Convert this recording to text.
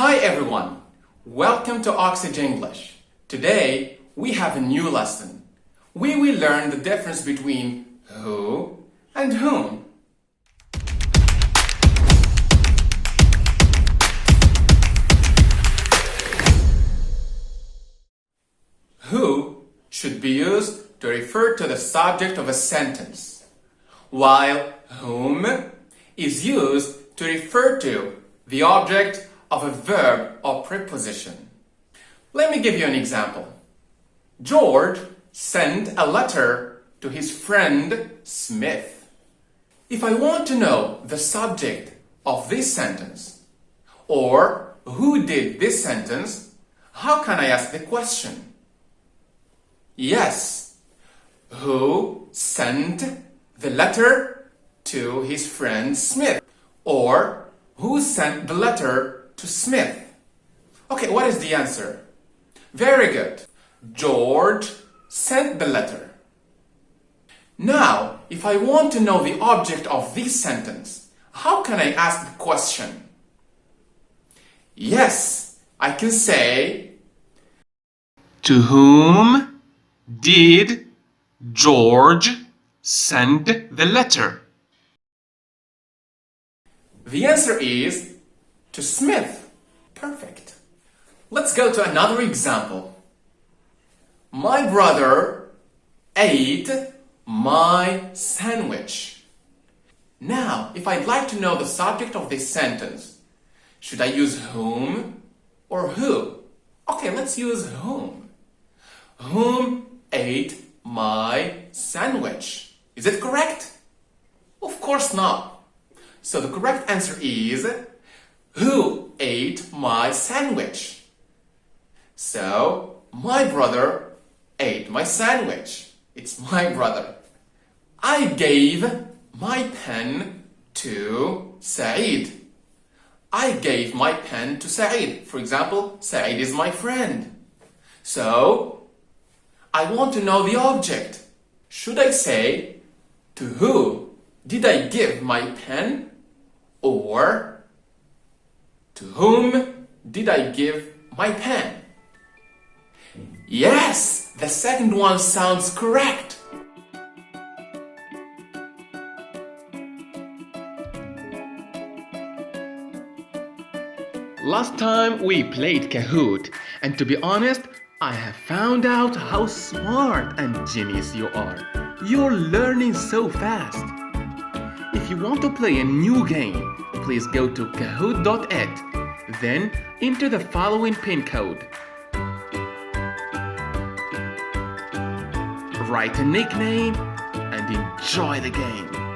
Hi everyone, welcome to OxygEnglish. Today we have a new lesson. We will learn the difference between who and whom. Who should be used to refer to the subject of a sentence, while whom is used to refer to the object of a verb or preposition. Let me give you an example. George sent a letter to his friend Smith. If I want to know the subject of this sentence, or who did this sentence, how can I ask the question? Yes, who sent the letter to his friend Smith? Or who sent the letter to Smith? Okay, what is the answer? Very good. George sent the letter. Now, if I want to know the object of this sentence, how can I ask the question? Yes, I can say, to whom did George send the letter? The answer is to Smith. Perfect. Let's go to another example. My brother ate my sandwich. Now, if I'd like to know the subject of this sentence, should I use whom or who? Okay, let's use whom. Whom ate my sandwich? Is it correct? Of course not. So the correct answer is, who ate my sandwich? So, my brother ate my sandwich. It's my brother. I gave my pen to Saeed. I gave my pen to Saeed. For example, Saeed is my friend. So, I want to know the object. Should I say, to who did I give my pen? Or, to whom did I give my pen? Yes, the second one sounds correct. Last time we played Kahoot, and to be honest, I have found out how smart and genius you are. You're learning so fast. If you want to play a new game, please go to kahoot.it, then enter the following pin code. Write a nickname and enjoy the game.